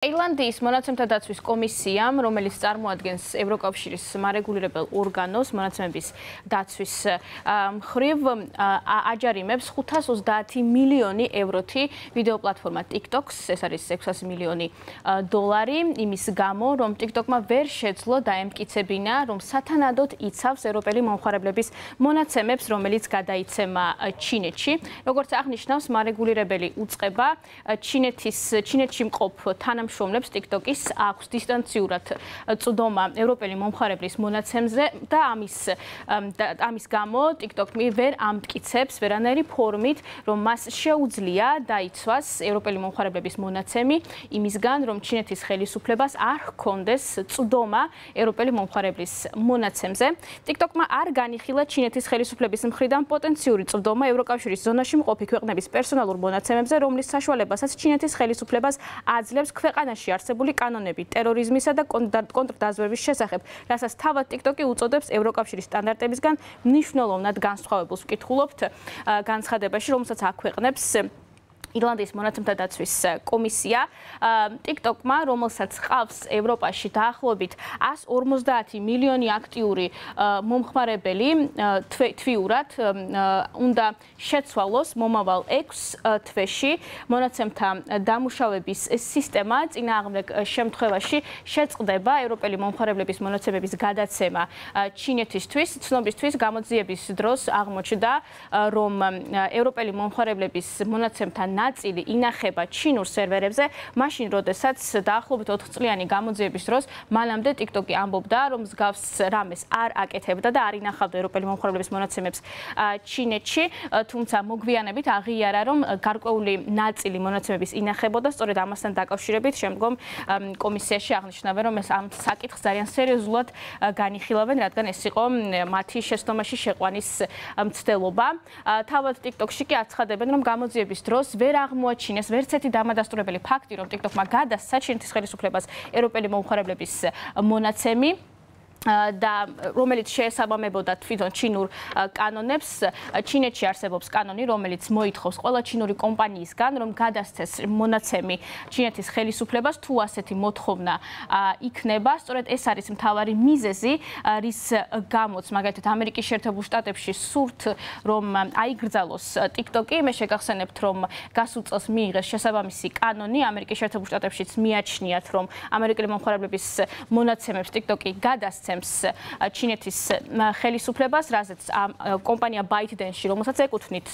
Irlandიის მონაცემთა დაცვის კომისიამ, რომელიც წარმოადგენს ევროკავშირის მარეგულირებელ ორგანოს მონაცემების დაცვის მხრივ აჯარიმებს 530 მილიონი ევროთი ვიდეო პლატფორმა TikTok-ს, ეს არის 600 მილიონი დოლარი, იმის გამო, რომ TikTok-მა ვერ შეძლო დაემტკიცებინა, რომ სათანადოდ იცავს ევროპელი მომხმარებლების მონაცემებს, რომელიც გადაიცემა ჩინეთში. როგორც აღნიშნავს მარეგულირებელი უწყება, ჩინეთში მყოფ თანამშრომლებს TikTok-ის აქვს დისტანციურად წვდომა ევროპელი მომხმარებლის მონაცემზე და ამის გამო TikTok-მი ვერ ამტკიცებს ვერანაირი ფორმით, რომ მას შეუძლია დაიცვას ევროპელი მომხმარებლების მონაცემი იმისგან, რომ ჩინეთის ხელისუფლებას არ ჰქონდეს წვდომა ევროპელი მომხმარებლის მონაცემზე. TikTok-მა არ განიხილა ჩინეთის ხელისუფლების მხრიდან პოტენციური წვდომა ევროკავშირის ზონაში მყოფი ქვეყნების პერსონალურ მონაცემებზე, რომლის საშუალებასაც ჩინეთის ხელისუფლებას აძლევს ქვეყანაში არსებული კანონები ტერორიზმისა და კონტრდაზვერვის შესახებ, რასაც თავად TikTok-ი უწოდებს ევროკავშირის სტანდარტებისგან მნიშვნელოვნად განსხვავებულს. ვკითხულობთ განცხადებაში, რომელსაც აქვეყნებს Irlandიის მონაცემთა დაცვის კომისია, TikTok-მა, რომელსაც ჰყავს ევროპაში დაახლოებით 150 მილიონი აქტიური მომხმარებელი, თვიურად უნდა შეცვალოს მომავალ 6 თვეში მონაცემთა დამუშავების სისტემა წინააღმდეგ შემთხვევაში შეწყდება ევროპელი მომხმარებლების მონაცემების გადაცემა ჩინეთისთვის. ცნობისთვის გამოძიების დროს აღმოჩნდა, რომ ევროპელი მომხმარებლების მონაცემთა ნაწილი ინახება ჩინურ სერვერებზე, მაშინ, როდესაც დაახლოებით 4 წლიანი გამოძიების დროს მანამდე TikTok-ი ამბობდა, რომ მსგავს რამეს არ აკეთებდა და არ ინახავდა ევროპელი მომხმარებლების მონაცემებს ჩინეთში, თუმცა მოგვიანებით აღიარა, რომ გარკვეული ნაწილი მონაცემების ინახებოდა, სწორედ ამასთან დაკავშირებით შემდგომ კომისიაში აღნიშნავენ, რომ ეს ამ საკითხს ძალიან სერიოზულად განიხილავენ, რადგან ეს იყო მათი შეცდომაში შეყვანის მცდელობა. თავად TikTok-ში კი აცხადებენ, რომ გამოძიების დროს ვერ აღმოაჩინეს ვერც ერთი დამადასტურებელი ფაქტი, რომ TikTok-მა გადასცა ჩინეთის ხელისუფლებას ევროპელი მომხმარებლების მონაცემი და რომელიც შეესაბამებოდა თვითონ ჩინურ კანონებს. ჩინეთში არსებობს კანონი, რომელიც მოითხოვს ყველა ჩინური კომპანიისგან, რომ გადასცეს მონაცემი ჩინეთის ხელისუფლებას, თუ ასეთი მოთხოვნა იქნება. სწორედ ეს არის მთავარი მიზეზი, რის გამოც მაგალითად ამერიკის შეერთებულ შტატებში სურთ, რომ აიგრძალოს TikTok-ი. მე შეგახსენებთ, რომ გასულ წელს მიიღეს შესაბამისი კანონი, ამერიკის შეერთებულ შტატებშიც მიაჩნიათ, რომ ამერიკელი მომხმარებლების მონაცემებს TikTok-ი გადასცეს ჩინეთის ხელისუფლებას, რაზეც კომპანია ByteDance-ში, რომელსაც ეკუთვნით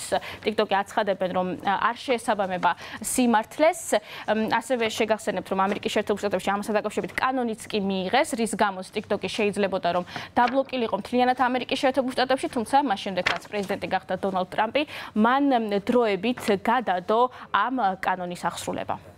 TikTok-ი აცხადებენ, რომ არ შეესაბამება სიმართლეს. ასევე შეგახსენებთ, რომ ამერიკის შეერთებულ შტატებში ამასთან დაკავშირებით კანონიც კი მიიღეს, რის გამოც TikTok-ი შეიძლებოდა, რომ დაბლოკილიყო მთლიანად ამერიკის შეერთებულ შტატებში, თუმცა მას შემდეგ, რაც პრეზიდენტი გახდა დონალდ ტრამპი, მან დროებით გადადო ამ კანონის აღსრულება.